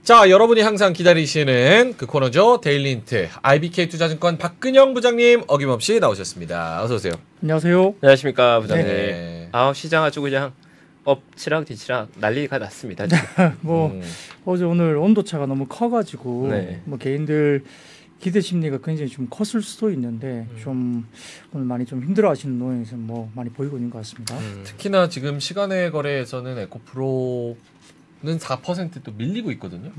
자, 여러분이 항상 기다리시는 그 코너죠. 데일리 힌트. IBK 투자증권 박근영 부장님 어김없이 나오셨습니다. 어서 오세요. 안녕하세요. 안녕하십니까 부장님. 네. 시장 아주 그냥 엎치락 뒤치락 난리가 났습니다. 어제 오늘 온도차가 너무 커가지고 네. 개인들 기대 심리가 굉장히 좀 컸을 수도 있는데 좀 오늘 많이 좀 힘들어하시는 노동에서 많이 보이고 있는 것 같습니다. 특히나 지금 시간의 거래에서는 에코프로는 4%또 밀리고 있거든요.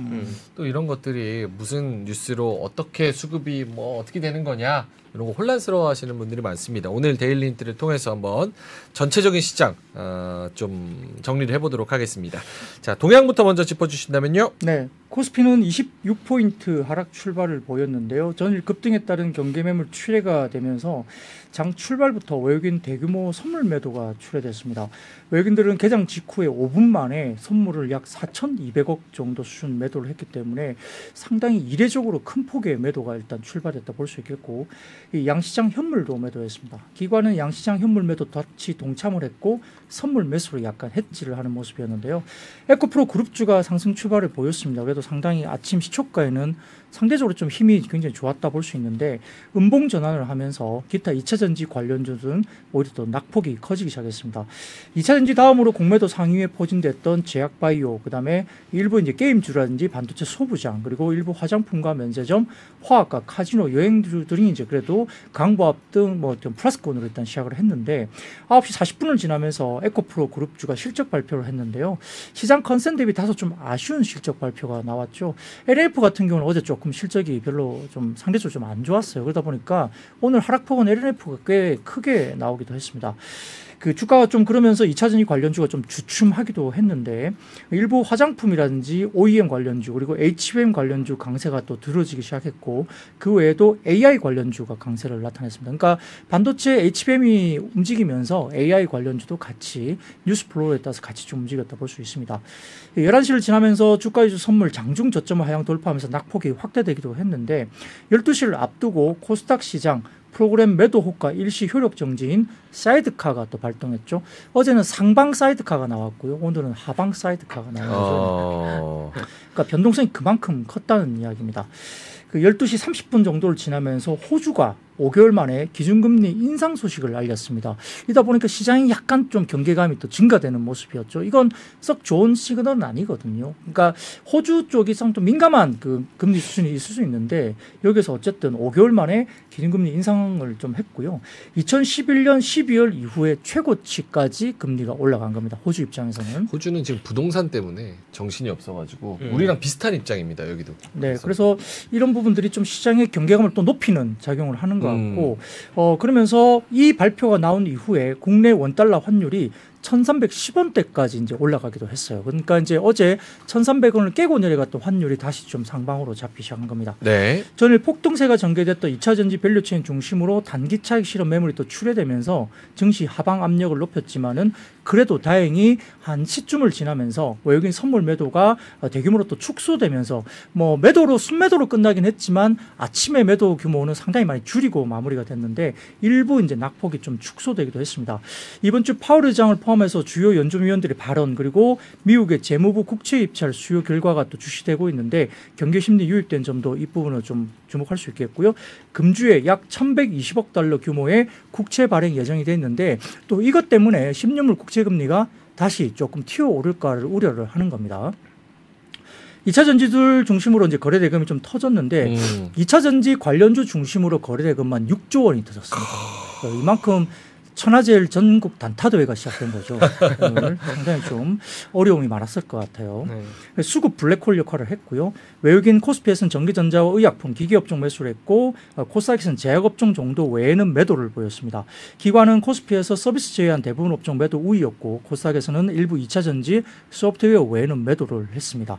또 이런 것들이 무슨 뉴스로 어떻게 수급이 어떻게 되는 거냐 이런 거 혼란스러워하시는 분들이 많습니다. 오늘 데일리 힌트를 통해서 한번 전체적인 시장 좀 정리를 해보도록 하겠습니다. 자, 동향부터 먼저 짚어주신다면요. 네, 코스피는 26포인트 하락 출발을 보였는데요. 전일 급등에 따른 경계 매물 출회가 되면서 장 출발부터 외국인 대규모 선물 매도가 출회됐습니다. 외국인들은 개장 직후에 5분 만에 선물을 약 4,200억 정도 수준 매도를 했기 때문에 상당히 이례적으로 큰 폭의 매도가 일단 출발했다 볼 수 있겠고, 이 양시장 현물도 매도했습니다. 기관은 양시장 현물 매도 같이 동참을 했고 선물 매수로 약간 해지를 하는 모습이었는데요. 에코프로 그룹주가 상승 출발을 보였습니다. 그래도 상당히 아침 시초가에는 상대적으로 좀 힘이 굉장히 좋았다 볼 수 있는데 음봉 전환을 하면서 기타 2차전지 관련주들은 오히려 더 낙폭이 커지기 시작했습니다. 2차전지 다음으로 공매도 상위에 포진됐던 제약바이오, 그 다음에 일부 이제 게임주라든지 반도체 소부장, 그리고 일부 화장품과 면세점, 화학과 카지노, 여행주들이 이제 그래도 강보합 등 좀 플러스권으로 일단 시작을 했는데 9시 40분을 지나면서 에코프로 그룹주가 실적 발표를 했는데요. 시장 컨센 대비 다소 좀 아쉬운 실적 발표가 나왔죠. LNF 같은 경우는 어제 조금 실적이 별로 좀 상대적으로 좀 안 좋았어요. 그러다 보니까 오늘 하락폭은 LNF가 꽤 크게 나오기도 했습니다. 그 주가가 좀 그러면서 2차전지 관련주가 좀 주춤하기도 했는데 일부 화장품이라든지 OEM 관련주 그리고 HBM 관련주 강세가 또 들어지기 시작했고 그 외에도 AI 관련주가 강세를 나타냈습니다. 그러니까 반도체 HBM이 움직이면서 AI 관련주도 같이 뉴스 플로우에 따라서 같이 좀 움직였다 볼 수 있습니다. 11시를 지나면서 주가지수 선물 장중 저점을 하향 돌파하면서 낙폭이 확대되기도 했는데 12시를 앞두고 코스닥 시장 프로그램 매도 호가 일시 효력 정지인 사이드카가 또 발동했죠. 어제는 상방 사이드카가 나왔고요. 오늘은 하방 사이드카가 나온 거죠. 그러니까 변동성이 그만큼 컸다는 이야기입니다. 그 12시 30분 정도를 지나면서 호주가 5개월 만에 기준금리 인상 소식을 알렸습니다. 이다 보니까 시장이 약간 좀 경계감이 또 증가되는 모습이었죠. 이건 썩 좋은 시그널은 아니거든요. 그러니까 호주 쪽이 좀 민감한 그 금리 수준이 있을 수 있는데 여기서 어쨌든 5개월 만에 기준금리 인상을 좀 했고요. 2011년 12월 이후에 최고치까지 금리가 올라간 겁니다. 호주 입장에서는. 호주는 지금 부동산 때문에 정신이 없어가지고 우리랑 비슷한 입장입니다. 여기도. 네, 그래서 이런 부분들이 좀 시장의 경계감을 또 높이는 작용을 하는 것 같고 그러면서 이 발표가 나온 이후에 국내 원달러 환율이 1310원대까지 이제 올라가기도 했어요. 그러니까 이제 어제 1300원을 깨고 내려갔던 환율이 다시 좀 상방으로 잡히기 시작한 겁니다. 네. 전일 폭등세가 전개됐던 2차전지 밸류체인 중심으로 단기 차익 실현 매물이 또 출회되면서 증시 하방 압력을 높였지만은 그래도 다행히 한 시쯤을 지나면서 외국인 선물 매도가 대규모로 또 축소되면서 매도로 순매도로 끝나긴 했지만 아침에 매도 규모는 상당히 많이 줄이고 마무리가 됐는데 일부 이제 낙폭이 좀 축소되기도 했습니다. 이번 주 파월 의장을 포함해서 주요 연준위원들의 발언 그리고 미국의 재무부 국채 입찰 수요 결과가 또 주시되고 있는데 경계 심리 유입된 점도 이 부분을 좀 주목할 수 있겠고요. 금주에 약 1120억 달러 규모의 국채 발행 예정이 돼 있는데 또 이것 때문에 10년물 국채 금리가 다시 조금 튀어오를까를 우려를 하는 겁니다. 2차 전지들 중심으로 이제 거래 대금이 좀 터졌는데 2차 전지 관련주 중심으로 거래 대금만 6조 원이 터졌습니다. 이만큼 천하제일 전국 단타대회가 시작된 거죠. 오늘 상당히 좀 어려움이 많았을 것 같아요. 네. 수급 블랙홀 역할을 했고요. 외국인 코스피에서는 전기전자와 의약품, 기계업종 매수를 했고 코스닥에서는 제약업종 정도 외에는 매도를 보였습니다. 기관은 코스피에서 서비스 제외한 대부분 업종 매도 우위였고 코스닥에서는 일부 2차전지, 소프트웨어 외에는 매도를 했습니다.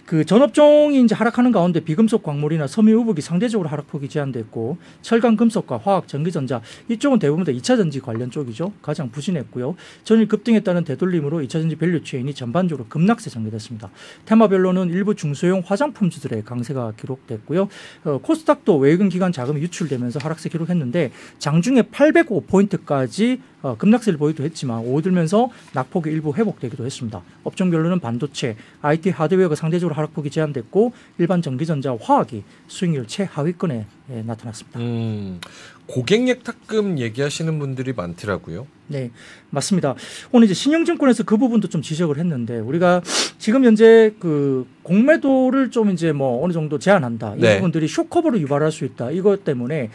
그 전업종이 이제 하락하는 가운데 비금속 광물이나 섬유유복이 상대적으로 하락폭이 제한됐고 철강 금속과 화학, 전기전자 이쪽은 대부분 다 2차전지 관련 쪽이죠. 가장 부진했고요. 전일 급등에 따른 되돌림으로 2차전지 밸류체인이 전반적으로 급락세 전개됐습니다. 테마별로는 일부 중소형 화장품주들의 강세가 기록됐고요. 코스닥도 외국인 기관 자금이 유출되면서 하락세 기록했는데 장중에 805포인트까지 급락세를 보이기도 했지만 오들면서 낙폭이 일부 회복되기도 했습니다. 업종별로는 반도체, IT 하드웨어가 상대적으로 하락폭이 제한됐고 일반 전기전자, 화학이 수익률 최하위권에 나타났습니다. 고객 예탁금 얘기하시는 분들이 많더라고요. 네, 맞습니다. 오늘 이제 신영증권에서 그 부분도 좀 지적을 했는데 우리가 지금 현재 그 공매도를 좀 이제 뭐 어느 정도 제한한다. 이 네. 부분들이 쇼커버로 유발할 수 있다. 이것 때문에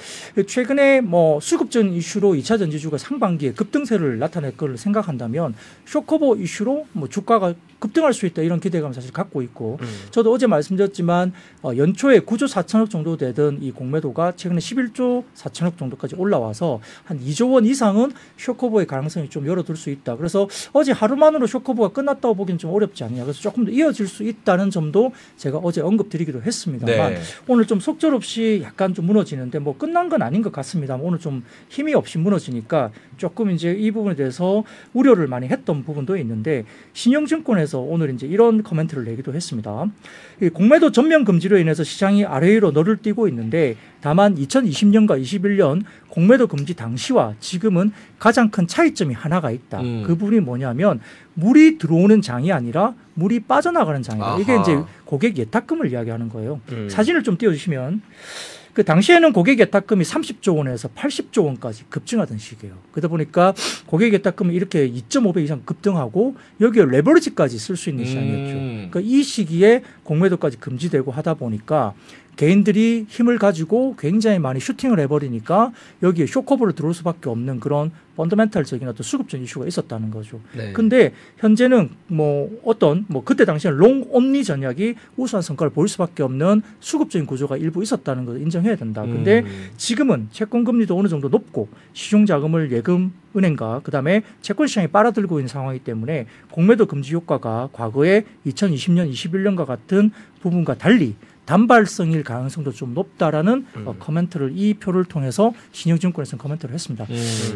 최근에 뭐 수급전 이슈로 2차 전지주가 상반기에 급등세를 나타낼 걸 생각한다면 쇼커버 이슈로 뭐 주가가 급등할 수 있다. 이런 기대감을 사실 갖고 있고 저도 어제 말씀드렸지만 연초에 9조 4천억 정도 되던 이 공매도가 최근에 11조 4천억 정도까지 올라와서 한 2조 원 이상은 쇼커버의 가능성이 좀 열어둘 수 있다. 그래서 어제 하루만으로 쇼커버가 끝났다고 보기는 좀 어렵지 않냐. 그래서 조금 더 이어질 수 있다는 점도 제가 어제 언급드리기도 했습니다만 네. 오늘 좀 속절없이 약간 좀 무너지는데 뭐 끝난 건 아닌 것 같습니다. 오늘 좀 힘이 없이 무너지니까 조금 이제 이 부분에 대해서 우려를 많이 했던 부분도 있는데 신영증권에서 오늘 이제 이런 코멘트를 내기도 했습니다. 이 공매도 전면 금지로 인해서 시장이 아래 위로 너를 띄고 있는데 다만 2020년과 21년 공매도 금지 당시와 지금은 가장 큰 차이점이 하나가 있다. 그 부분이 뭐냐면 물이 들어오는 장이 아니라 물이 빠져나가는 장이다. 아하. 이게 이제 고객 예탁금을 이야기하는 거예요. 사진을 좀 띄워주시면 그 당시에는 고객 예탁금이 30조 원에서 80조 원까지 급증하던 시기예요. 그러다 보니까 고객 예탁금이 이렇게 2.5배 이상 급등하고 여기에 레버리지까지 쓸 수 있는 시장이었죠. 그러니까 이 시기에 공매도까지 금지되고 하다 보니까 개인들이 힘을 가지고 굉장히 많이 슈팅을 해버리니까 여기에 쇼커버를 들어올 수밖에 없는 그런 펀더멘탈적인 어떤 수급적 이슈가 있었다는 거죠. 네. 근데 현재는 뭐 어떤 뭐 그때 당시에는 롱 온리 전략이 우수한 성과를 보일 수밖에 없는 수급적인 구조가 일부 있었다는 것을 인정해야 된다. 근데 지금은 채권 금리도 어느 정도 높고 시중 자금을 예금 은행과 그다음에 채권 시장에 빨아들고 있는 상황이기 때문에 공매도 금지 효과가 과거에 2020년, 21년과 같은 부분과 달리 단발성일 가능성도 좀 높다라는 코멘트를 이 표를 통해서 신영증권에서는 코멘트를 했습니다.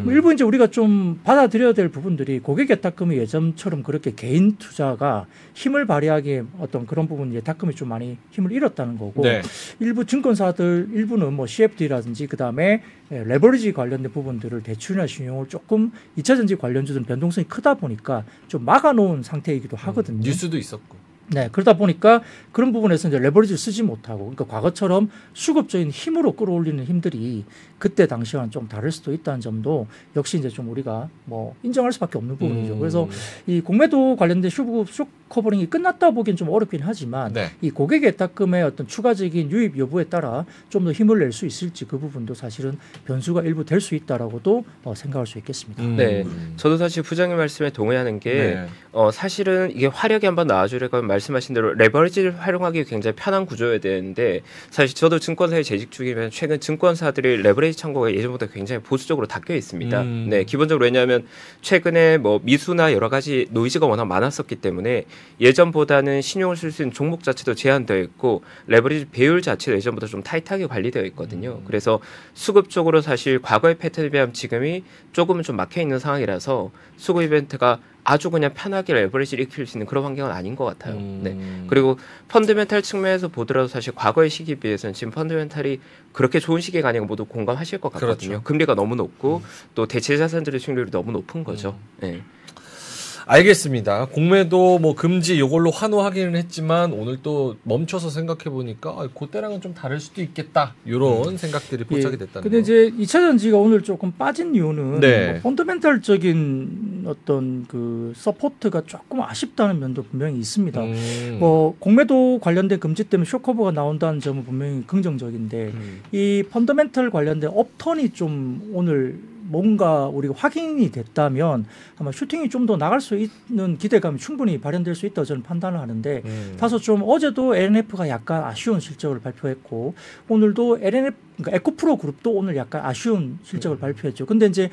뭐 일부 이제 우리가 좀 받아들여야 될 부분들이 고객 예탁금이 예전처럼 그렇게 개인 투자가 힘을 발휘하기에 어떤 그런 부분 예탁금이 좀 많이 힘을 잃었다는 거고 네. 일부 증권사들 일부는 뭐 CFD라든지 그다음에 레버리지 관련된 부분들을 대출이나 신용을 조금 2차 전지 관련주들은 변동성이 크다 보니까 좀 막아놓은 상태이기도 하거든요. 뉴스도 있었고. 네, 그러다 보니까 그런 부분에서 이제 레버리지를 쓰지 못하고, 그러니까 과거처럼 수급적인 힘으로 끌어올리는 힘들이 그때 당시와는 좀 다를 수도 있다는 점도 역시 이제 좀 우리가 뭐 인정할 수밖에 없는 부분이죠. 그래서 이 공매도 관련된 쇼커버링이 끝났다고 보기엔 좀 어렵긴 하지만 네. 이 고객 예탁금의 어떤 추가적인 유입 여부에 따라 좀 더 힘을 낼 수 있을지 그 부분도 사실은 변수가 일부 될 수 있다라고도 생각할 수 있겠습니다. 네, 저도 사실 부장님 말씀에 동의하는 게 네. 사실은 이게 화력이 한번 나와주려면 말씀하신 대로 레버리지를 활용하기 굉장히 편한 구조여야 되는데 사실 저도 증권사에 재직 중이면 최근 증권사들이 레버리지 창구가 예전보다 굉장히 보수적으로 닫혀 있습니다. 네, 기본적으로 왜냐하면 최근에 뭐 미수나 여러 가지 노이즈가 워낙 많았었기 때문에 예전보다는 신용을 쓸 수 있는 종목 자체도 제한되어 있고 레버리지 배율 자체도 예전보다 좀 타이트하게 관리되어 있거든요. 그래서 수급적으로 사실 과거의 패턴에 비하면 지금이 조금은 좀 막혀 있는 상황이라서 수급 이벤트가 아주 그냥 편하게 레버리지를 익힐 수 있는 그런 환경은 아닌 것 같아요. 네. 그리고 펀드멘탈 측면에서 보더라도 사실 과거의 시기에 비해서는 지금 펀드멘탈이 그렇게 좋은 시기가 아닌 거 모두 공감하실 것 같거든요. 그렇죠. 금리가 너무 높고 또 대체 자산들의 수익률이 너무 높은 거죠. 네. 알겠습니다. 공매도 뭐 금지 이걸로 환호하기는 했지만 오늘 또 멈춰서 생각해 보니까 그때랑은 좀 다를 수도 있겠다. 이런 생각들이 포착이 됐다는 근데 거. 이제 2차 전지가 오늘 조금 빠진 이유는 네. 뭐 펀더멘탈적인 어떤 그 서포트가 조금 아쉽다는 면도 분명히 있습니다. 뭐 공매도 관련된 금지 때문에 쇼커버가 나온다는 점은 분명히 긍정적인데 이 펀더멘탈 관련된 업턴이 좀 오늘 뭔가 우리가 확인이 됐다면 아마 슈팅이 좀 더 나갈 수 있는 기대감이 충분히 발현될 수 있다고 저는 판단을 하는데 다소 좀 어제도 LNF가 약간 아쉬운 실적을 발표했고 오늘도 LNF 그러니까 에코프로 그룹도 오늘 약간 아쉬운 실적을 발표했죠. 근데 이제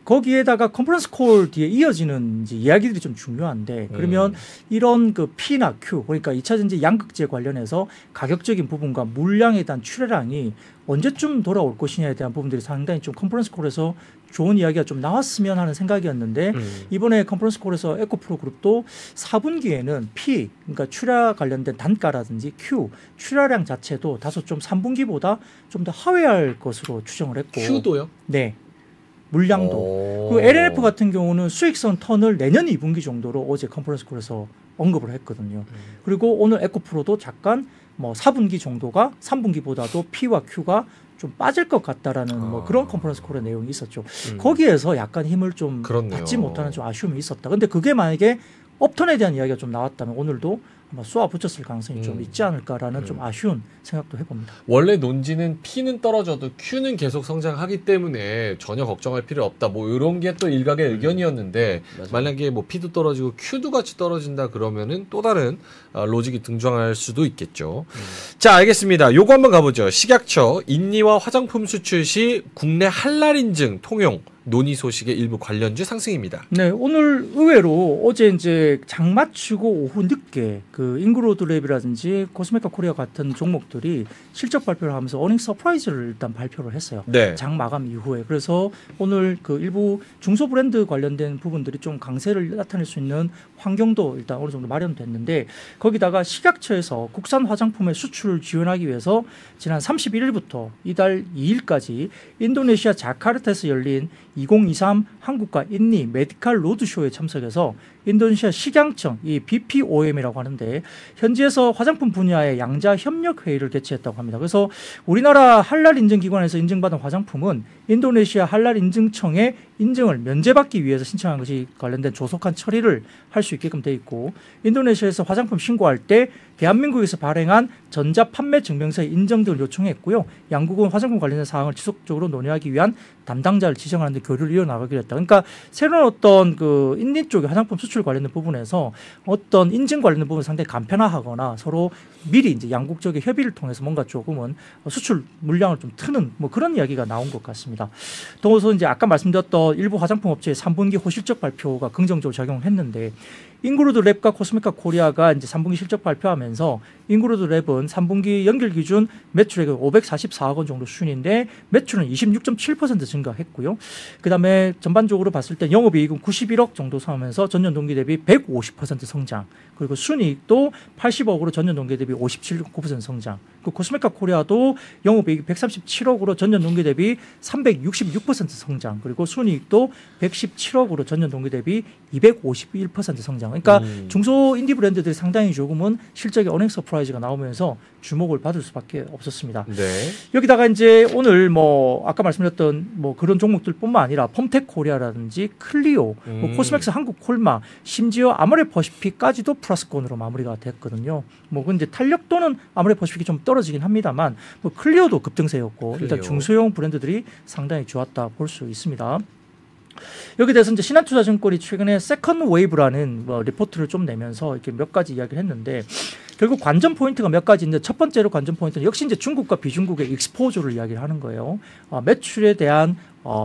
거기에다가 컨퍼런스 콜 뒤에 이어지는 이제 이야기들이 좀 중요한데 그러면 이런 그 P나 Q 그러니까 2차 전지 양극재 관련해서 가격적인 부분과 물량에 대한 출하량이 언제쯤 돌아올 것이냐에 대한 부분들이 상당히 좀 컨퍼런스 콜에서 좋은 이야기가 좀 나왔으면 하는 생각이었는데 이번에 컨퍼런스 콜에서 에코프로 그룹도 4분기에는 P 그러니까 출하 관련된 단가라든지 Q 출하량 자체도 다소 좀 3분기보다 좀 더 하회할 것으로 추정을 했고 Q도요? 네. 물량도. 그리고 LNF 같은 경우는 수익성 턴을 내년 2분기 정도로 어제 컨퍼런스 콜에서 언급을 했거든요. 그리고 오늘 에코프로도 잠깐 뭐 4분기 정도가 3분기보다도 P와 Q가 좀 빠질 것 같다라는 뭐 그런 컨퍼런스 콜의 내용이 있었죠. 거기에서 약간 힘을 좀 그렇네요. 받지 못하는 좀 아쉬움이 있었다. 근데 그게 만약에 업턴에 대한 이야기가 좀 나왔다면 오늘도 아마 쏘아 붙였을 가능성이 좀 있지 않을까라는 좀 아쉬운 생각도 해봅니다. 원래 논지는 P는 떨어져도 Q는 계속 성장하기 때문에 전혀 걱정할 필요 없다. 뭐 이런 게 또 일각의 의견이었는데 만약에 뭐 P도 떨어지고 Q도 같이 떨어진다 그러면은 또 다른 로직이 등장할 수도 있겠죠. 자, 알겠습니다. 요거 한번 가보죠. 식약처 인니와 화장품 수출 시 국내 할랄 인증 통용 논의 소식의 일부 관련주 상승입니다. 네, 오늘 의외로 어제 이제 장 마치고 오후 늦게 그 잉그로드랩이라든지 코스메카 코리아 같은 종목들이 실적 발표를 하면서 어닝 서프라이즈를 일단 발표를 했어요. 네. 장 마감 이후에. 그래서 오늘 그 일부 중소 브랜드 관련된 부분들이 좀 강세를 나타낼 수 있는 환경도 일단 어느 정도 마련됐는데 거기다가 식약처에서 국산 화장품의 수출을 지원하기 위해서 지난 31일부터 이달 2일까지 인도네시아 자카르타에서 열린 2023 한국과 인니 메디칼 로드쇼에 참석해서 인도네시아 식약청 이 BPOM이라고 하는데 현지에서 화장품 분야의 양자 협력 회의를 개최했다고 합니다. 그래서 우리나라 할랄 인증 기관에서 인증받은 화장품은 인도네시아 할랄 인증청에 인증을 면제받기 위해서 신청한 것이 관련된 조속한 처리를 할 수 있게끔 돼 있고 인도네시아에서 화장품 신고할 때 대한민국에서 발행한 전자 판매 증명서의 인정 등을 요청했고요. 양국은 화장품 관련된 사항을 지속적으로 논의하기 위한 담당자를 지정하는 데 교류를 이어나가기로 했다. 그러니까 새로운 어떤 그 인니 쪽의 화장품 수출 관련된 부분에서 어떤 인증 관련된 부분을 상당히 간편화하거나 서로 미리 이제 양국적인 협의를 통해서 뭔가 조금은 수출 물량을 좀 트는 뭐 그런 이야기가 나온 것 같습니다. 더워서 이제 아까 말씀드렸던 일부 화장품 업체의 3분기 호실적 발표가 긍정적으로 작용을 했는데 잉그루드 랩과 코스메카 코리아가 이제 3분기 실적 발표하면서 잉그루드 랩은 3분기 연결 기준 매출액은 544억 원 정도 수준인데 매출은 26.7% 증가했고요. 그다음에 전반적으로 봤을 때 영업이익은 91억 정도 상하면서 전년 동기 대비 150% 성장. 그리고 순이익도 80억으로 전년 동기 대비 57.9% 성장. 그 코스메카 코리아도 영업이익이 137억으로 전년 동기 대비 366% 성장. 그리고 순이익도 117억으로 전년 동기 대비 251% 성장. 그러니까 중소 인디 브랜드들이 상당히 조금은 실적의 어닝 서프라이즈가 나오면서 주목을 받을 수밖에 없었습니다. 네. 여기다가 이제 오늘 뭐 아까 말씀드렸던 뭐 그런 종목들뿐만 아니라 폼텍 코리아라든지 클리오, 뭐 코스맥스 한국 콜마, 심지어 아모레 퍼시픽까지도 플러스권으로 마무리가 됐거든요. 뭐 근데 탄력도는 아모레 퍼시픽이 좀 떨어지긴 합니다만 뭐 클리오도 급등세였고 일단 중소형 브랜드들이 상당히 좋았다 볼 수 있습니다. 여기 대해서 이제 신한투자증권이 최근에 세컨드 웨이브라는 뭐 리포트를 좀 내면서 이렇게 몇 가지 이야기를 했는데 결국 관전 포인트가 몇 가지인데 첫 번째로 관전 포인트는 역시 이제 중국과 비중국의 익스포저를 이야기를 하는 거예요. 매출에 대한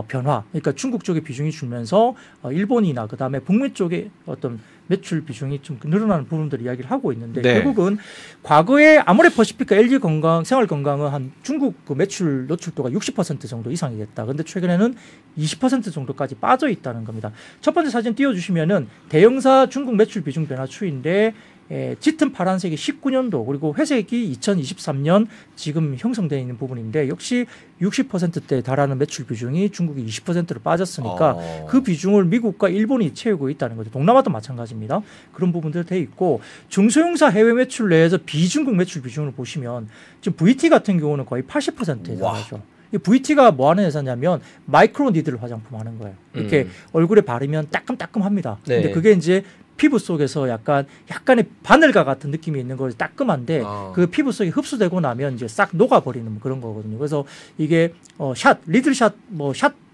변화, 그러니까 중국 쪽의 비중이 줄면서 일본이나 그 다음에 북미 쪽의 어떤 매출 비중이 좀 늘어나는 부분들 이야기를 하고 있는데 네. 결국은 과거에 아모레 퍼시픽과 LG 건강, 생활건강은 한 중국 그 매출 노출도가 60% 정도 이상이 됐다. 그런데 최근에는 20% 정도까지 빠져 있다는 겁니다. 첫 번째 사진 띄워주시면은 대형사 중국 매출 비중 변화 추이인데 짙은 파란색이 19년도 그리고 회색이 2023년 지금 형성되어 있는 부분인데 역시 60%대에 달하는 매출 비중이 중국이 20%로 빠졌으니까 그 비중을 미국과 일본이 채우고 있다는 거죠. 동남아도 마찬가지입니다. 그런 부분들 돼 있고 중소형사 해외 매출 내에서 비중국 매출 비중을 보시면 지금 VT 같은 경우는 거의 80%에 달하죠. 이 VT가 뭐 하는 회사냐면 마이크로 니들 화장품 하는 거예요. 이렇게 얼굴에 바르면 따끔따끔합니다. 네. 근데 그게 이제 피부 속에서 약간의 바늘과 같은 느낌이 있는 걸 따끔한데 그 피부 속에 흡수되고 나면 이제 싹 녹아버리는 그런 거거든요. 그래서 이게 리들샷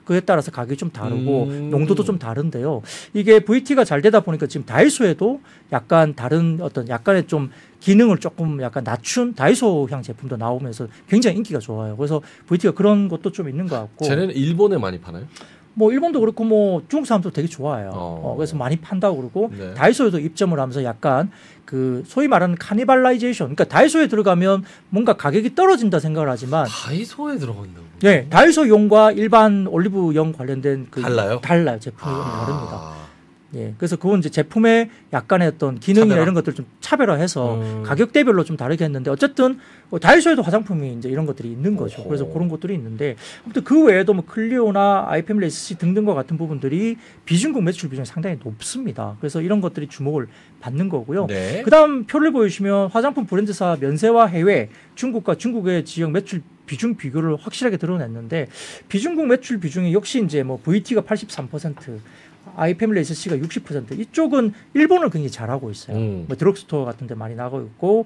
그에 따라서 가격이 좀 다르고 농도도 좀 다른데요. 이게 VT가 잘 되다 보니까 지금 다이소에도 약간 다른 어떤 약간의 좀 기능을 조금 약간 낮춘 다이소향 제품도 나오면서 굉장히 인기가 좋아요. 그래서 VT가 그런 것도 좀 있는 것 같고. 쟤네는 일본에 많이 파나요? 뭐 일본도 그렇고 뭐 중국 사람도 되게 좋아해요. 그래서 많이 판다고 그러고 네. 다이소에도 입점을 하면서 약간 그 소위 말하는 카니발라이제이션. 그러니까 다이소에 들어가면 뭔가 가격이 떨어진다 생각을 하지만 다이소에 들어간다고. 네, 다이소용과 일반 올리브영 관련된 그 달라요? 달라요. 제품이 다릅니다. 예, 그래서 그건 이제 제품의 약간의 어떤 기능이나 차별화? 이런 것들 좀 차별화해서 가격대별로 좀 다르게 했는데 어쨌든 다이소에도 화장품이 이제 이런 것들이 있는 거죠. 그래서 그런 것들이 있는데 아무튼 그 외에도 뭐 클리오나 아이패밀리 SC 등등과 같은 부분들이 비중국 매출 비중이 상당히 높습니다. 그래서 이런 것들이 주목을 받는 거고요. 네. 그다음 표를 보시면 화장품 브랜드사 면세와 해외 중국과 중국의 지역 매출 비중 비교를 확실하게 드러냈는데 비중국 매출 비중이 역시 이제 뭐 VT가 83%, 아이패밀리 SC가 60%. 이쪽은 일본을 굉장히 잘하고 있어요. 뭐 드럭스토어 같은 데 많이 나가고 있고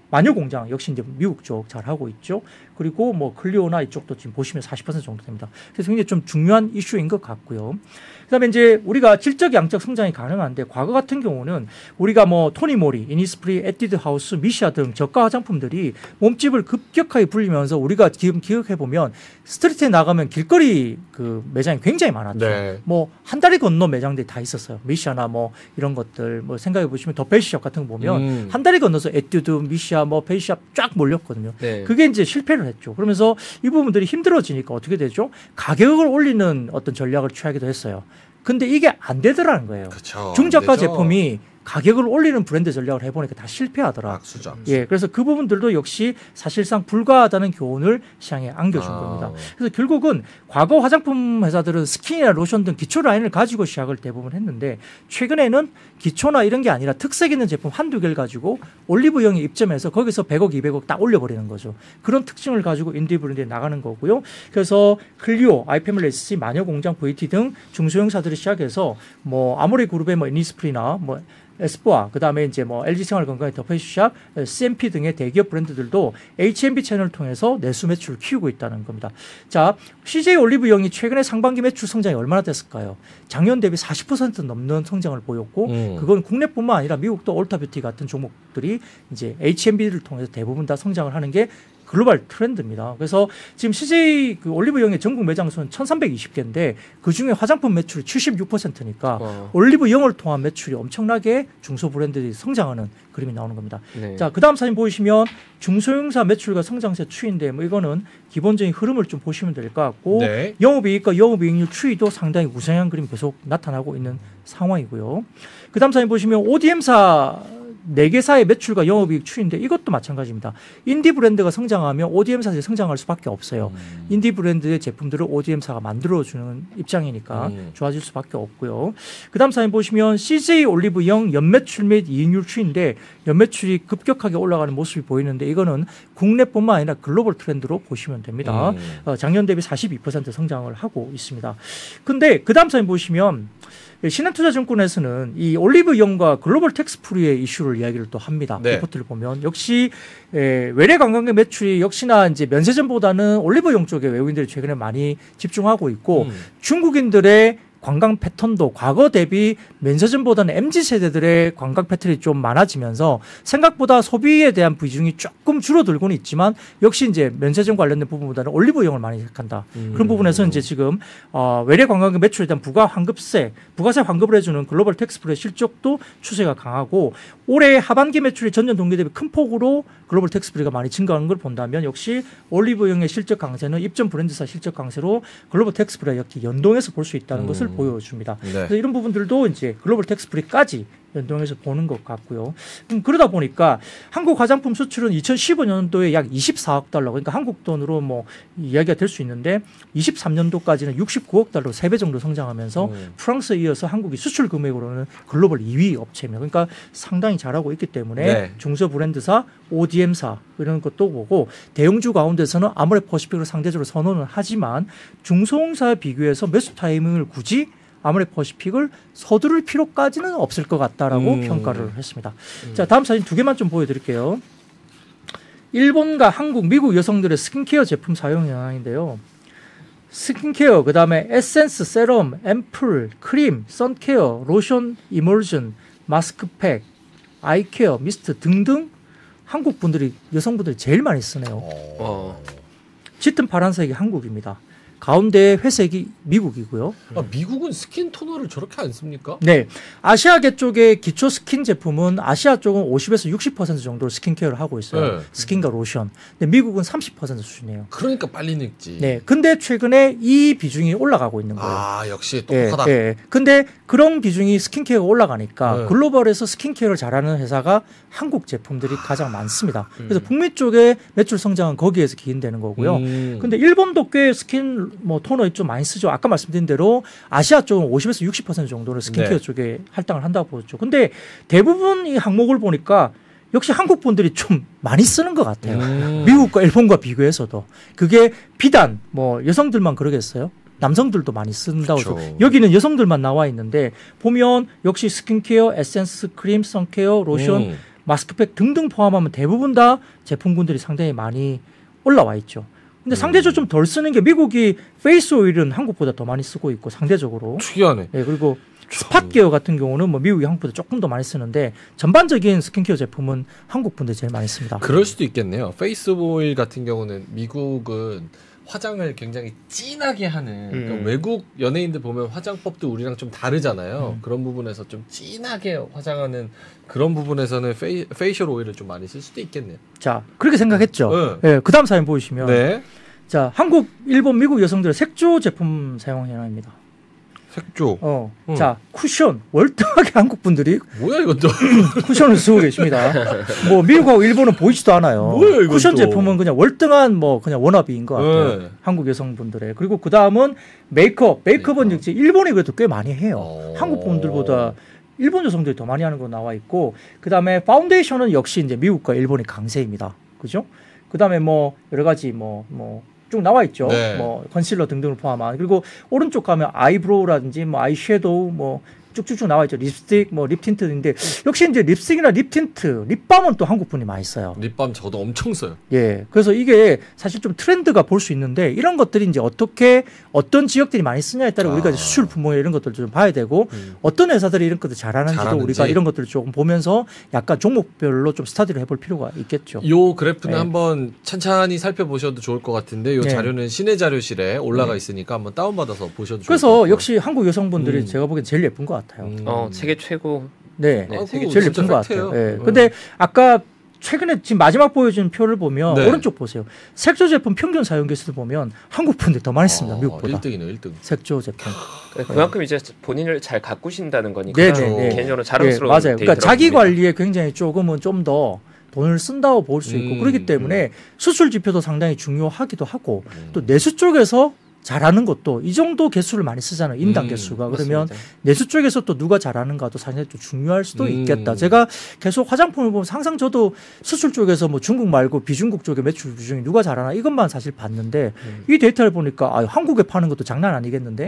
마녀공장 역시 이제 미국 쪽 잘하고 있죠. 그리고 뭐 클리오나 이쪽도 지금 보시면 40% 정도 됩니다. 그래서 굉장히 좀 중요한 이슈인 것 같고요. 그다음에 이제 우리가 질적 양적 성장이 가능한데 과거 같은 경우는 우리가 뭐 토니모리, 이니스프리, 에뛰드 하우스, 미시아 등 저가 화장품들이 몸집을 급격하게 불리면서 우리가 지금 기억해 보면 스트리트에 나가면 길거리 그 매장이 굉장히 많았죠. 네. 뭐 한 다리 건너 매장들이 다 있었어요. 미시아나 뭐 이런 것들 뭐 생각해 보시면 더 페이시샵 같은 거 보면 한 다리 건너서 에뛰드, 미시아, 뭐 페이시샵 쫙 몰렸거든요. 네. 그게 이제 실패를 했죠. 그러면서 이 부분들이 힘들어지니까 어떻게 되죠? 가격을 올리는 어떤 전략을 취하기도 했어요. 근데 이게 안 되더라는 거예요. 그쵸, 중저가 안 되죠. 제품이 가격을 올리는 브랜드 전략을 해보니까 다 실패하더라. 악수죠. 예, 그래서 그 부분들도 역시 사실상 불가하다는 교훈을 시장에 안겨준 겁니다. 그래서 결국은 과거 화장품 회사들은 스킨이나 로션 등 기초 라인을 가지고 시작을 대부분 했는데 최근에는 기초나 이런 게 아니라 특색 있는 제품 한두 개를 가지고 올리브영에 입점해서 거기서 100억, 200억 딱 올려버리는 거죠. 그런 특징을 가지고 인디 브랜드에 나가는 거고요. 그래서 클리오, 아이패밀리 SC, 마녀공장, VT 등 중소형사들이 시작해서 뭐 아모레 그룹의 뭐 이니스프리나 뭐 에스쁘아, 그 다음에 이제 뭐 LG 생활건강의 더페이스샵, CMP 등의 대기업 브랜드들도 H&B 채널을 통해서 내수 매출을 키우고 있다는 겁니다. 자, CJ 올리브영이 최근에 상반기 매출 성장이 얼마나 됐을까요? 작년 대비 40% 넘는 성장을 보였고, 그건 국내뿐만 아니라 미국도 올타뷰티 같은 종목들이 이제 H&B를 통해서 대부분 다 성장을 하는 게 글로벌 트렌드입니다. 그래서 지금 CJ 그 올리브영의 전국 매장 수는 1,320개인데 그 중에 화장품 매출이 76%니까 올리브영을 통한 매출이 엄청나게 중소 브랜드들이 성장하는 그림이 나오는 겁니다. 네. 자, 그 다음 사진 보시면 중소형사 매출과 성장세 추이인데 뭐 이거는 기본적인 흐름을 좀 보시면 될 것 같고 네. 영업이익과 영업이익률 추이도 상당히 우상향 그림이 계속 나타나고 있는 상황이고요. 그 다음 사진 보시면 ODM사 4개사의 매출과 영업이익 추이인데 이것도 마찬가지입니다. 인디 브랜드가 성장하면 ODM사들이 성장할 수밖에 없어요. 인디 브랜드의 제품들을 ODM사가 만들어주는 입장이니까 좋아질 수밖에 없고요. 그 다음 사진 보시면 CJ 올리브영 연매출 및 이익률 추이인데 연매출이 급격하게 올라가는 모습이 보이는데 이거는 국내뿐만 아니라 글로벌 트렌드로 보시면 됩니다. 작년 대비 42% 성장을 하고 있습니다. 근데 그 다음 사진 보시면 신한투자증권에서는 이 올리브영과 글로벌 텍스프리의 이슈를 이야기를 또 합니다. 네. 리포트를 보면 역시 외래 관광객 매출이 역시나 이제 면세점보다는 올리브영 쪽에 외국인들이 최근에 많이 집중하고 있고 중국인들의 관광 패턴도 과거 대비 면세점보다는 MZ세대들의 관광 패턴이 좀 많아지면서 생각보다 소비에 대한 비중이 조금 줄어들고는 있지만 역시 이제 면세점 관련된 부분보다는 올리브영을 많이 택한다. 그런 부분에서 이제 지금 외래 관광객 매출에 대한 부가세 환급을 해주는 글로벌 텍스프리의 실적도 추세가 강하고 올해 하반기 매출이 전년 동기 대비 큰 폭으로 글로벌 텍스프리가 많이 증가한 걸 본다면 역시 올리브영의 실적 강세는 입점 브랜드사 실적 강세로 글로벌 텍스프리와 이렇게 연동해서 볼 수 있다는 것을 보여줍니다. 네. 그래서 이런 부분들도 이제 글로벌 텍스프리까지 연동해서 보는 것 같고요. 그러다 보니까 한국 화장품 수출은 2015년도에 약 24억 달러, 그러니까 한국 돈으로 뭐 이야기가 될 수 있는데 23년도까지는 69억 달러 3배 정도 성장하면서 프랑스에 이어서 한국이 수출 금액으로는 글로벌 2위 업체입니다. 그러니까 상당히 잘하고 있기 때문에 네. 중소 브랜드사, ODM사 이런 것도 보고 대형주 가운데서는 아모레 퍼시픽을 상대적으로 선호는 하지만 중소형사에 비교해서 매수 타이밍을 굳이 아모레 퍼시픽을 서두를 필요까지는 없을 것 같다라고 평가를 했습니다. 자, 다음 사진 2개만 좀 보여드릴게요. 일본과 한국, 미국 여성들의 스킨케어 제품 사용 현황인데요. 스킨케어, 그 다음에 에센스, 세럼, 앰플, 크림, 선케어, 로션, 이멀전, 마스크팩, 아이케어, 미스트 등등 한국 분들이 여성분들이 제일 많이 쓰네요. 짙은 파란색이 한국입니다. 가운데 회색이 미국이고요. 미국은 스킨 토너를 저렇게 안 씁니까? 네, 아시아계 쪽의 기초 스킨 제품은 아시아 쪽은 50에서 60% 정도로 스킨케어를 하고 있어요. 네. 스킨과 로션. 근데 미국은 30% 수준이에요. 그러니까 빨리 늙지. 네, 근데 최근에 이 비중이 올라가고 있는 거예요. 아, 역시 똑똑하다. 네. 근데 그런 비중이 스킨케어가 올라가니까 네. 글로벌에서 스킨케어를 잘하는 회사가 한국 제품들이 가장 많습니다. 그래서 북미 쪽의 매출 성장은 거기에서 기인되는 거고요. 근데 일본도 꽤 스킨 뭐 토너 좀 많이 쓰죠. 아까 말씀드린 대로 아시아 쪽은 50에서 60% 정도는 스킨케어 네. 쪽에 할당을 한다고 보죠. 근데 대부분 이 항목을 보니까 역시 한국 분들이 좀 많이 쓰는 것 같아요. 미국과 일본과 비교해서도. 그게 비단 뭐 여성들만 그러겠어요? 남성들도 많이 쓴다고 해서 여기는 여성들만 나와 있는데 보면 역시 스킨케어, 에센스, 크림, 선케어, 로션, 마스크팩 등등 포함하면 대부분 다 제품군들이 상당히 많이 올라와 있죠. 근데 상대적으로 좀 덜 쓰는 게 미국이 페이스 오일은 한국보다 더 많이 쓰고 있고 상대적으로. 특이하네. 네, 그리고 스팟케어 같은 경우는 뭐 미국이 한국보다 조금 더 많이 쓰는데 전반적인 스킨케어 제품은 한국 분들이 제일 많이 씁니다. 그럴 수도 있겠네요. 페이스 오일 같은 경우는 미국은 화장을 굉장히 진하게 하는 그러니까 외국 연예인들 보면 화장법도 우리랑 좀 다르잖아요. 그런 부분에서 좀 진하게 화장하는 그런 부분에서는 페이셜 오일을 좀 많이 쓸 수도 있겠네요. 자, 그렇게 생각했죠. 네. 네, 그 다음 사진 보시면 네. 자, 한국, 일본, 미국 여성들의 색조 제품 사용 현황입니다. 색조. 자, 쿠션 월등하게 한국 분들이 뭐야 이것도. 쿠션을 쓰고 계십니다. 뭐 미국하고 일본은 보이지도 않아요. 뭐야, 이것도. 쿠션 제품은 그냥 월등한 뭐 그냥 워너비인 것 같아요. 네. 한국 여성분들의. 그리고 그 다음은 메이크업은 역시 일본이 그래도 꽤 많이 해요. 한국 분들보다 일본 여성들이 더 많이 하는 거 나와 있고, 그 다음에 파운데이션은 역시 이제 미국과 일본이 강세입니다. 그죠? 그 다음에 뭐 여러 가지 쭉 나와 있죠. 네. 뭐 컨실러 등등을 포함한. 그리고 오른쪽 가면 아이브로우라든지 뭐 아이섀도우 뭐 쭉쭉쭉 나와 있죠. 립스틱, 뭐 립 틴트인데 역시 이제 립스틱이나 립 틴트, 립밤은 또 한국 분이 많이 써요. 립밤 저도 엄청 써요. 예. 그래서 이게 사실 좀 트렌드가 볼 수 있는데 이런 것들이 이제 어떻게 어떤 지역들이 많이 쓰냐에 따라 우리가 이제 수출 분모에 이런 것들 좀 봐야 되고 어떤 회사들이 이런 것들 잘하는지도 우리가 이런 것들을 조금 보면서 약간 종목별로 좀 스터디를 해볼 필요가 있겠죠. 요 그래프는 네. 한번 찬찬히 살펴보셔도 좋을 것 같은데 요 네. 자료는 신의 자료실에 올라가 있으니까 한번 다운받아서 보셔도 좋을 것 그래서 같아요. 역시 한국 여성분들이 제가 보기엔 제일 예쁜 것 같아요. 세계 최고. 네, 네, 제일 진짜 예쁜 것 팩트예요. 같아요. 네. 근데 아까 최근에 지금 마지막 보여준 표를 보면 네. 오른쪽 보세요. 색조 제품 평균 사용 개수를 보면 한국 분들이 더 많이 씁니다. 미국보다. 1등이네 1등. 색조 제품. 그만큼 이제 본인을 잘 가꾸신다는 거니까 네네네. 개인적으로 자랑스러운 맞아요. 그러니까 데이터라고 자기 봅니다. 관리에 굉장히 조금은 좀 더 돈을 쓴다고 볼 수 있고 그렇기 때문에 수출 지표도 상당히 중요하기도 하고 또 내수 쪽에서 잘하는 것도 이 정도 개수를 많이 쓰잖아요. 인당 개수가. 그러면 맞습니다. 내수 쪽에서 또 누가 잘하는가도 사실 좀 중요할 수도 있겠다. 제가 계속 화장품을 보면 항상 저도 수출 쪽에서 뭐 중국 말고 비중국 쪽의 매출 비중이 누가 잘하나 이것만 사실 봤는데 이 데이터를 보니까 한국에 파는 것도 장난 아니겠는데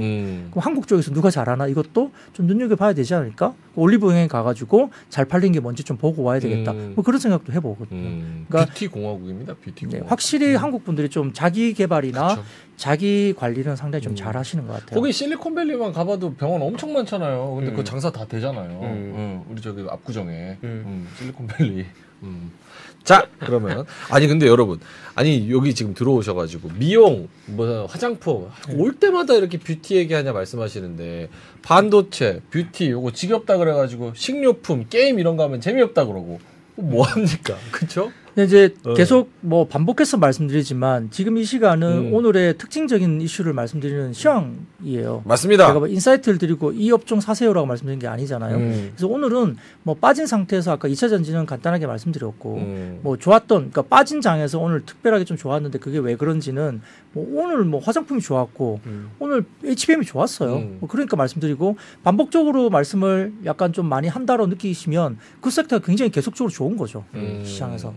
그럼 한국 쪽에서 누가 잘하나 이것도 좀 눈여겨봐야 되지 않을까? 올리브영에 가가지고 잘 팔린 게 뭔지 좀 보고 와야 되겠다. 뭐 그런 생각도 해보거든요. 그러니까 뷰티 공화국입니다. 뷰티 공화국. 확실히 한국 분들이 좀 자기 개발이나 그쵸. 자기 관리는 상당히 좀 잘하시는 것 같아요. 거기 실리콘밸리만 가봐도 병원 엄청 많잖아요. 근데 그 장사 다 되잖아요. 우리 저기 압구정에 실리콘밸리. 자, 그러면 아니 근데 여러분, 아니 여기 지금 들어오셔가지고 미용, 뭐 화장품 올 때마다 이렇게 뷰티 얘기하냐 말씀하시는데 반도체, 뷰티 요거 지겹다 그래가지고 식료품, 게임 이런 거 하면 재미없다 그러고 뭐 합니까? 그렇죠? 근데 이제 계속 뭐 반복해서 말씀드리지만 지금 이 시간은 오늘의 특징적인 이슈를 말씀드리는 시황이에요. 맞습니다. 제가 뭐 인사이트를 드리고 이 업종 사세요라고 말씀드린 게 아니잖아요. 그래서 오늘은 뭐 빠진 상태에서 아까 2차 전지는 간단하게 말씀드렸고 뭐 좋았던 그러니까 빠진 장에서 오늘 특별하게 좀 좋았는데 그게 왜 그런지는 뭐 오늘 뭐 화장품이 좋았고 오늘 HBM이 좋았어요. 뭐 그러니까 말씀드리고 반복적으로 말씀을 약간 좀 많이 한다로 느끼시면 그 섹터가 굉장히 계속적으로 좋은 거죠. 시장에서.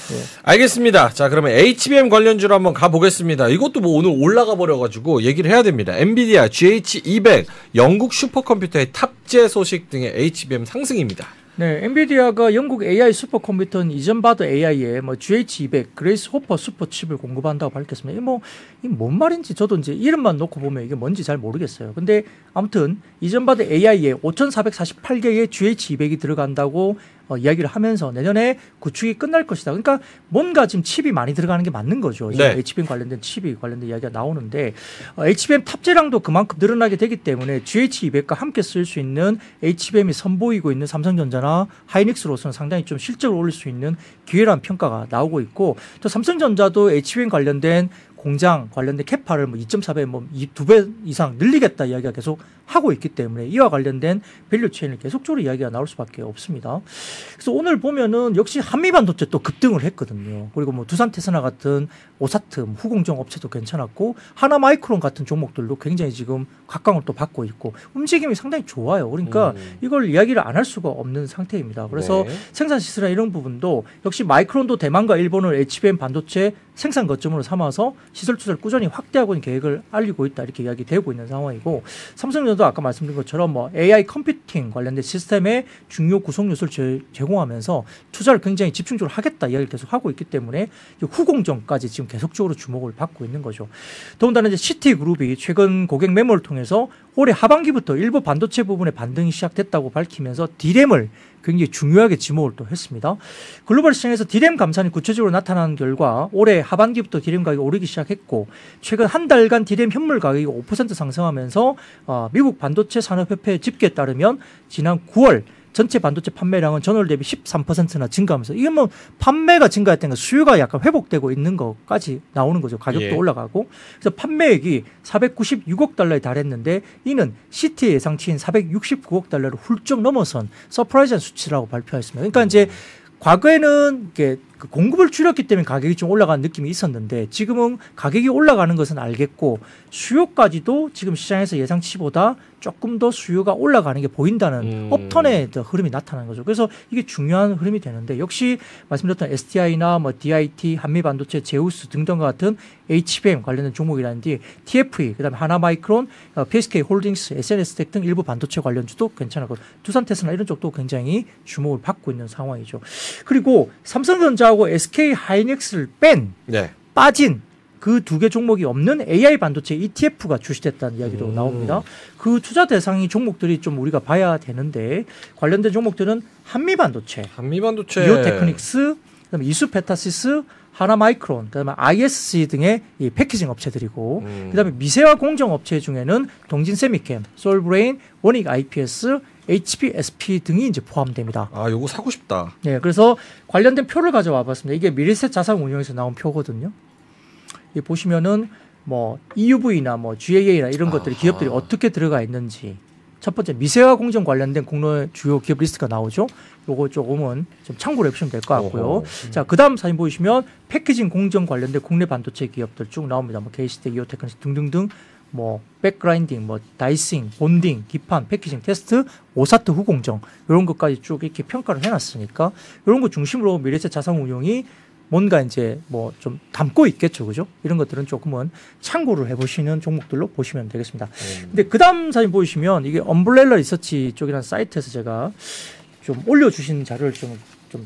네. 알겠습니다. 자, 그러면 HBM 관련주로 한번 가보겠습니다. 이것도 뭐 오늘 올라가 버려가지고 얘기를 해야 됩니다. 엔비디아 GH200 영국 슈퍼컴퓨터의 탑재 소식 등의 HBM 상승입니다. 네, 엔비디아가 영국 AI 슈퍼컴퓨터인 이전 바드 AI에 뭐 GH200 그레이스 호퍼 슈퍼칩을 공급한다고 밝혔습니다. 이게 뭔 말인지 저도 이제 이름만 놓고 보면 이게 뭔지 잘 모르겠어요. 근데 아무튼 이전 받은 AI에 5,448개의 GH200이 들어간다고 이야기를 하면서 내년에 구축이 끝날 것이다. 그러니까 뭔가 지금 칩이 많이 들어가는 게 맞는 거죠. 네. HBM 관련된 칩이 관련된 이야기가 나오는데 HBM 탑재량도 그만큼 늘어나게 되기 때문에 GH200과 함께 쓸 수 있는 HBM이 선보이고 있는 삼성전자나 하이닉스로서는 상당히 좀 실적을 올릴 수 있는 기회라는 평가가 나오고 있고 또 삼성전자도 HBM 관련된 공장 관련된 캐파를 2.4배, 2배 이상 늘리겠다 이야기가 계속 하고 있기 때문에 이와 관련된 밸류 체인을 계속적으로 이야기가 나올 수밖에 없습니다. 그래서 오늘 보면은 역시 한미반도체 또 급등을 했거든요. 그리고 뭐 두산테스나 같은 오사트 후공정 업체도 괜찮았고 하나마이크론 같은 종목들도 굉장히 지금 각광을 또 받고 있고 움직임이 상당히 좋아요. 그러니까 이걸 이야기를 안 할 수가 없는 상태입니다. 그래서 네. 생산 시스템 이런 부분도 역시 마이크론도 대만과 일본을 HBM 반도체 생산 거점으로 삼아서 시설 투자를 꾸준히 확대하고 있는 계획을 알리고 있다 이렇게 이야기되고 있는 상황이고 삼성전자도 아까 말씀드린 것처럼 뭐 AI 컴퓨팅 관련된 시스템의 중요 구성 요소를 제공하면서 투자를 굉장히 집중적으로 하겠다 이야기를 계속 하고 있기 때문에 후공정까지 지금 계속적으로 주목을 받고 있는 거죠. 더군다나 이제 시티그룹이 최근 고객 메모를 통해서 올해 하반기부터 일부 반도체 부분의 반등이 시작됐다고 밝히면서 D램을 굉장히 중요하게 지목을 또 했습니다. 글로벌 시장에서 D램 감산이 구체적으로 나타난 결과 올해 하반기부터 D램 가격이 오르기 시작했고 최근 한 달간 D램 현물 가격이 5% 상승하면서 미국 반도체 산업협회 집계에 따르면 지난 9월 전체 반도체 판매량은 전월 대비 13%나 증가하면서 이게 뭐 판매가 증가했다는 건 수요가 약간 회복되고 있는 것까지 나오는 거죠. 가격도 올라가고. 그래서 판매액이 496억 달러에 달했는데 이는 시티의 예상치인 469억 달러를 훌쩍 넘어선 서프라이즈한 수치라고 발표했습니다. 그러니까 이제 과거에는 이게 공급을 줄였기 때문에 가격이 좀 올라가는 느낌이 있었는데 지금은 가격이 올라가는 것은 알겠고 수요까지도 지금 시장에서 예상치보다 조금 더 수요가 올라가는 게 보인다는 업턴의 흐름이 나타나는 거죠. 그래서 이게 중요한 흐름이 되는데 역시 말씀드렸던 STI나 뭐 DIT, 한미반도체, 제우스 등등과 같은 HBM 관련된 종목이라든지 TFE, 그다음에 하나마이크론, PSK 홀딩스, SNS텍 등 일부 반도체 관련주도 괜찮고 두산테스나 이런 쪽도 굉장히 주목을 받고 있는 상황이죠. 그리고 삼성전자하고 SK 하이닉스를 빠진 그 두 개 종목이 없는 AI 반도체 ETF가 출시됐다는 이야기도 나옵니다. 그 투자 대상이 종목들이 좀 우리가 봐야 되는데 관련된 종목들은 한미반도체, 이오테크닉스, 그다음에 이수페타시스, 하나마이크론, 그다음에 ISC 등의 이 패키징 업체들이고, 그다음에 미세화 공정 업체 중에는 동진세미캠, 솔브레인, 원익 IPS, HPSP 등이 이제 포함됩니다. 아, 요거 사고 싶다. 네, 그래서 관련된 표를 가져와 봤습니다. 이게 미래셋 자산운용에서 나온 표거든요. 이 보시면은 뭐 EUV나 뭐 GAA나 이런 것들이 기업들이 어떻게 들어가 있는지. 첫 번째 미세화 공정 관련된 국내 주요 기업 리스트가 나오죠. 요거 조금은 좀 참고를 해보시면 될 것 같고요. 자, 그다음 사진 보시면 패키징 공정 관련된 국내 반도체 기업들 쭉 나옵니다. 뭐 KC텍, 이오테크닉스 등등등. 뭐 백그라인딩, 뭐 다이싱, 본딩, 기판, 패키징, 테스트, 오사트 후공정 이런 것까지 쭉 이렇게 평가를 해놨으니까 이런 거 중심으로 미래세 자산운용이 뭔가 이제 뭐 좀 담고 있겠죠, 그죠? 이런 것들은 조금은 참고를 해보시는 종목들로 보시면 되겠습니다. 근데 그 다음 사진 보시면 이게 엄블렐러 리서치 쪽이라는 사이트에서 제가 좀 올려주신 자료를 좀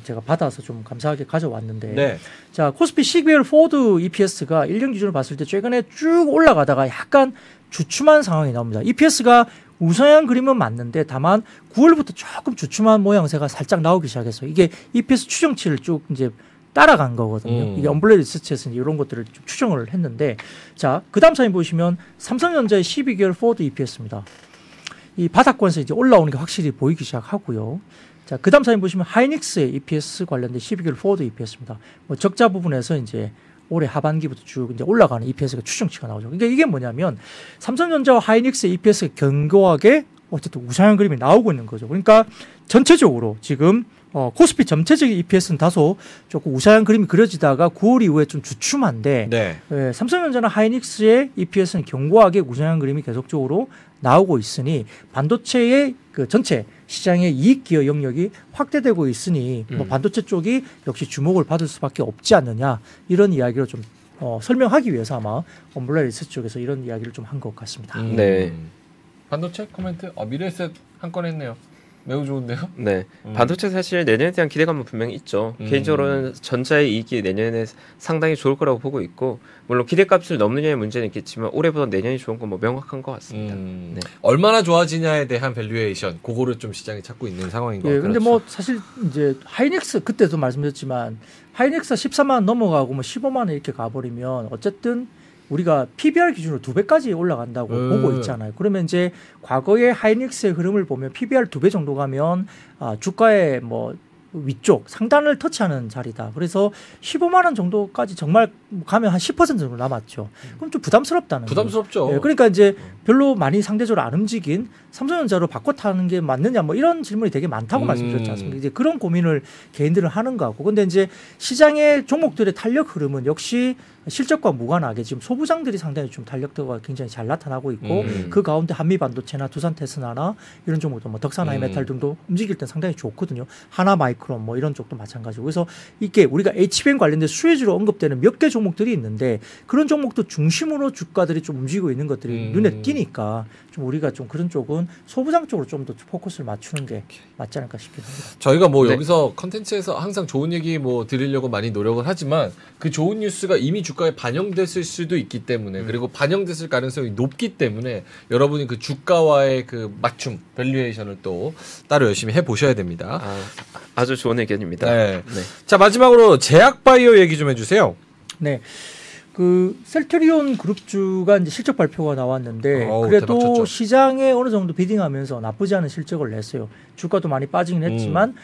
제가 받아서 좀 감사하게 가져왔는데, 자, 코스피 시그웰 포워드 EPS가 1년 기준으로 봤을 때 최근에 쭉 올라가다가 약간 주춤한 상황이 나옵니다. EPS가 우상향 그림은 맞는데 다만 9월부터 조금 주춤한 모양새가 살짝 나오기 시작해서 이게 EPS 추정치를 쭉 이제 따라간 거거든요. 이게 엄블레 리서치에서 이런 것들을 좀 추정을 했는데, 자, 그 다음 사진 보시면 삼성전자의 12개월 포워드 EPS입니다. 이 바닥권에서 이제 올라오는 게 확실히 보이기 시작하고요. 자, 그 다음 사진 보시면 하이닉스의 EPS 관련된 12개월 포워드 EPS입니다. 뭐 적자 부분에서 이제 올해 하반기부터 쭉 이제 올라가는 EPS가 추정치가 나오죠. 그러니까 이게 뭐냐면 삼성전자와 하이닉스의 EPS가 견고하게 어쨌든 우상향 그림이 나오고 있는 거죠. 그러니까 전체적으로 지금 코스피 전체적인 EPS는 다소 조금 우상향 그림이 그려지다가 9월 이후에 좀 주춤한데 삼성전자나 하이닉스의 EPS는 견고하게 우상향 그림이 계속적으로 나오고 있으니 반도체의 그 전체 시장의 이익 기여 영역이 확대되고 있으니 뭐 반도체 쪽이 역시 주목을 받을 수밖에 없지 않느냐 이런 이야기를 좀 설명하기 위해서 아마 엄블레 리서치 쪽에서 이런 이야기를 좀 한 것 같습니다. 네. 반도체 코멘트 미래에셋 한 건 했네요. 매우 좋은데요? 네. 반도체 사실 내년에 대한 기대감은 분명히 있죠. 개인적으로는 전자의 이익이 내년에 상당히 좋을 거라고 보고 있고, 물론 기대값을 넘느냐의 문제는 있겠지만 올해보다 내년이 좋은 건 뭐 명확한 것 같습니다. 네. 얼마나 좋아지냐에 대한 밸류에이션, 그거를 좀 시장이 찾고 있는 상황인 것 같아요. 근데 뭐 사실 이제 하이닉스 그때도 말씀드렸지만 하이닉스 14만 원 넘어가고 뭐 15만 원 이렇게 가버리면 어쨌든 우리가 PBR 기준으로 2배까지 올라간다고 보고 있잖아요. 그러면 이제 과거의 하이닉스의 흐름을 보면 PBR 2배 정도 가면 주가의 뭐 위쪽 상단을 터치하는 자리다. 그래서 15만 원 정도까지 정말 가면 한 10% 정도 남았죠. 그럼 좀 부담스럽다는 부담스럽죠. 거예요. 그러니까 이제 별로 많이 상대적으로 안 움직인 삼성전자로 바꿔 타는 게 맞느냐 뭐 이런 질문이 되게 많다고 말씀드렸지 않습니까? 이제 그런 고민을 개인들은 하는 거고. 근데 이제 시장의 종목들의 탄력 흐름은 역시 실적과 무관하게 지금 소부장들이 상당히 좀 탄력도가 굉장히 잘 나타나고 있고 그 가운데 한미반도체나 두산테스나나 이런 종목도 뭐 덕산하이메탈 등도 움직일 때 상당히 좋거든요. 하나마이크론 뭐 이런 쪽도 마찬가지고. 그래서 이게 우리가 HBM 관련된 수혜주로 언급되는 몇 개 종목들이 있는데 그런 종목도 중심으로 주가들이 좀 움직이고 있는 것들이 눈에 띄니까 좀 우리가 좀 그런 쪽은 소부장 쪽으로 좀 더 포커스를 맞추는 게 맞지 않을까 싶긴 합니다. 저희가 뭐 여기서 컨텐츠에서 항상 좋은 얘기 뭐 드리려고 많이 노력을 하지만 그 좋은 뉴스가 이미 주가에 반영됐을 수도 있기 때문에 그리고 반영됐을 가능성이 높기 때문에 여러분이 그 주가와의 그 맞춤 밸류에이션을 또 따로 열심히 해보셔야 됩니다. 아주 좋은 의견입니다. 네. 자, 마지막으로 제약바이오 얘기 좀 해주세요. 네. 그 셀트리온 그룹주가 이제 실적 발표가 나왔는데 그래도 시장에 어느 정도 비딩하면서 나쁘지 않은 실적을 냈어요. 주가도 많이 빠지긴 했지만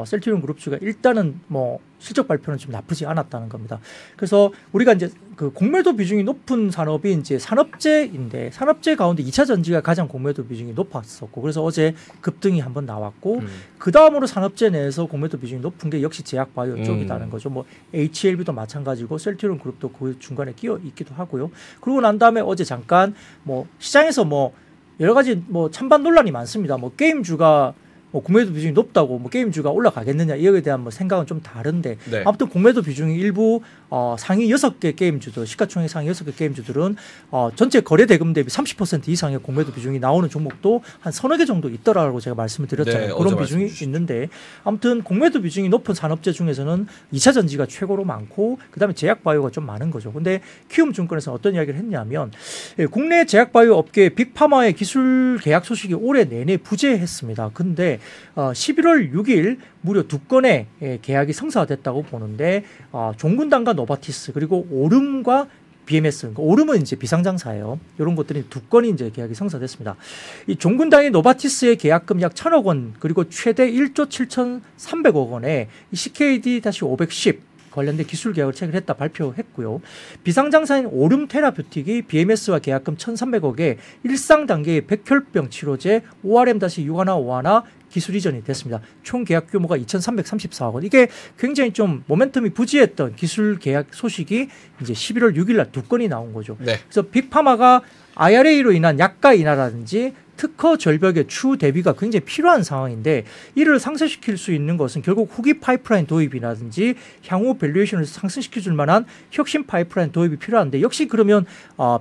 셀트리온 그룹주가 일단은 뭐 실적 발표는 좀 나쁘지 않았다는 겁니다. 그래서 우리가 이제 그 공매도 비중이 높은 산업이 이제 산업재인데 산업재 가운데 2차 전지가 가장 공매도 비중이 높았었고 그래서 어제 급등이 한번 나왔고 그 다음으로 산업재 내에서 공매도 비중이 높은 게 역시 제약바이오 쪽이라는 거죠. 뭐 HLB도 마찬가지고 셀트리온 그룹도 그 중간에 끼어 있기도 하고요. 그러고 난 다음에 어제 잠깐 뭐 시장에서 뭐 여러 가지 뭐 찬반 논란이 많습니다. 뭐 게임주가 뭐 공매도 비중이 높다고 뭐 게임주가 올라가겠느냐 이거에 대한 뭐 생각은 좀 다른데 아무튼 공매도 비중이 일부 상위 6개 게임주들 시가총액 상위 6개 게임주들은 전체 거래 대금 대비 30% 이상의 공매도 비중이 나오는 종목도 한 서너 개 정도 있더라고 제가 말씀을 드렸잖아요. 그런 비중이 있는데 아무튼 공매도 비중이 높은 산업재 중에서는 2차 전지가 최고로 많고 그다음에 제약바이오가 좀 많은 거죠. 근데 키움증권에서 어떤 이야기를 했냐면 국내 제약바이오 업계 빅파마의 기술 계약 소식이 올해 내내 부재했습니다. 근데 11월 6일 무려 2건의 계약이 성사됐다고 보는데 종근당과 노바티스 그리고 오름과 BMS, 그러니까 오름은 이제 비상장사예요. 이런 것들이 2건이 이제 계약이 성사됐습니다. 이 종근당의 노바티스의 계약금 약 1,000억 원 그리고 최대 1조 7,300억 원에 CKD-510 관련된 기술 계약을 체결했다 발표했고요. 비상장사인 오름 테라뷰틱이 BMS와 계약금 1,300억에 일상 단계의 백혈병 치료제 ORM-615 기술 이전이 됐습니다. 총 계약 규모가 2,334억 원. 이게 굉장히 좀 모멘텀이 부지했던 기술 계약 소식이 이제 11월 6일 날 2건이 나온 거죠. 그래서 빅파마가 IRA로 인한 약가 인하라든지 특허 절벽의 추후 대비가 굉장히 필요한 상황인데 이를 상쇄시킬 수 있는 것은 결국 후기 파이프라인 도입이라든지 향후 밸류에이션을 상승시켜 줄 만한 혁신 파이프라인 도입이 필요한데 역시 그러면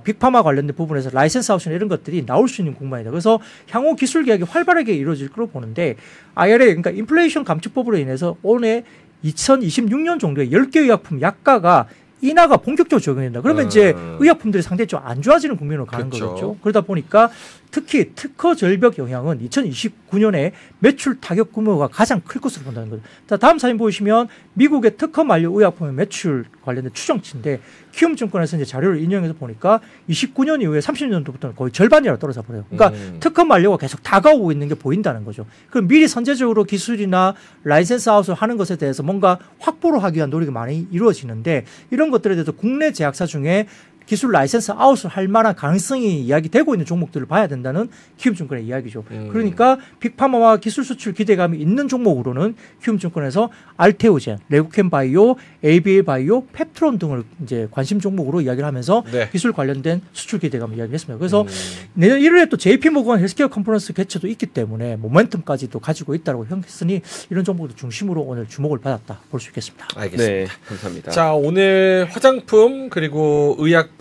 빅파마 관련된 부분에서 라이센스 아웃이나 이런 것들이 나올 수 있는 공간이다. 그래서 향후 기술 계약이 활발하게 이루어질 거로 보는데 IRA 그러니까 인플레이션 감축법으로 인해서 올해 2026년 정도에 10개 의약품 약가가 인하가 본격적으로 적용된다. 그러면 이제 의약품들이 상당히 좀 안 좋아지는 국면으로 가는 거겠죠. 그러다 보니까 특히 특허 절벽 영향은 2029년에 매출 타격 규모가 가장 클 것으로 본다는 거죠. 자, 다음 사진 보시면 미국의 특허 만료 의약품의 매출 관련된 추정치인데 키움증권에서 이제 자료를 인용해서 보니까 29년 이후에 30년도부터는 거의 절반이라 떨어져 버려요. 그러니까 특허 만료가 계속 다가오고 있는 게 보인다는 거죠. 그럼 미리 선제적으로 기술이나 라이센스 아웃을 하는 것에 대해서 뭔가 확보를 하기 위한 노력이 많이 이루어지는데 이런 것들에 대해서 국내 제약사 중에 기술 라이센스 아웃을 할 만한 가능성이 이야기되고 있는 종목들을 봐야 된다는 키움증권의 이야기죠. 그러니까 빅파마와 기술 수출 기대감이 있는 종목으로는 키움증권에서 알테오젠, 레고캠바이오, ABL바이오, 펩트론 등을 이제 관심 종목으로 이야기를 하면서 기술 관련된 수출 기대감을 이야기했습니다. 그래서 내년 1월에 또 JP모건 헬스케어 컨퍼런스 개최도 있기 때문에 모멘텀까지도 가지고 있다고 했으니 이런 종목도 중심으로 오늘 주목을 받았다 볼 수 있겠습니다. 알겠습니다. 네, 감사합니다. 자, 오늘 화장품 그리고 의약품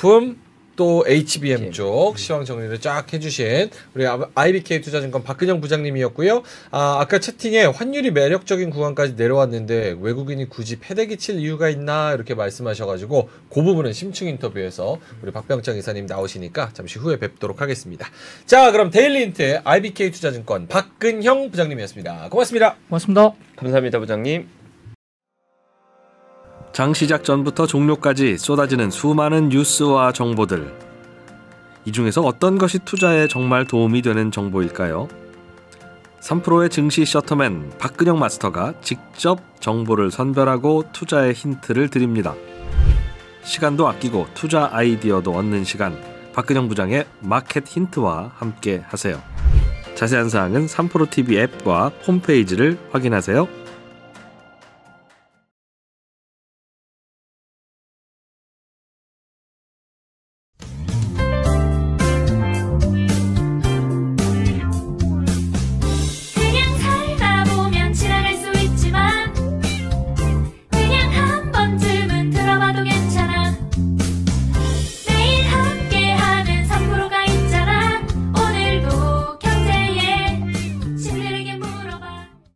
또 HBM 쪽 시황 정리를 쫙 해주신 우리 IBK 투자증권 박근영 부장님이었고요. 아까 채팅에 환율이 매력적인 구간까지 내려왔는데 외국인이 굳이 패대기 칠 이유가 있나 이렇게 말씀하셔가지고 그 부분은 심층 인터뷰에서 우리 박병장 이사님 나오시니까 잠시 후에 뵙도록 하겠습니다. 자, 그럼 데일리 힌트 IBK 투자증권 박근형 부장님이었습니다. 고맙습니다. 고맙습니다. 감사합니다, 부장님. 장 시작 전부터 종료까지 쏟아지는 수많은 뉴스와 정보들. 이 중에서 어떤 것이 투자에 정말 도움이 되는 정보일까요? 3프로의 증시 셔터맨 박근영 마스터가 직접 정보를 선별하고 투자의 힌트를 드립니다. 시간도 아끼고 투자 아이디어도 얻는 시간, 박근영 부장의 마켓 힌트와 함께 하세요. 자세한 사항은 3프로 TV 앱과 홈페이지를 확인하세요.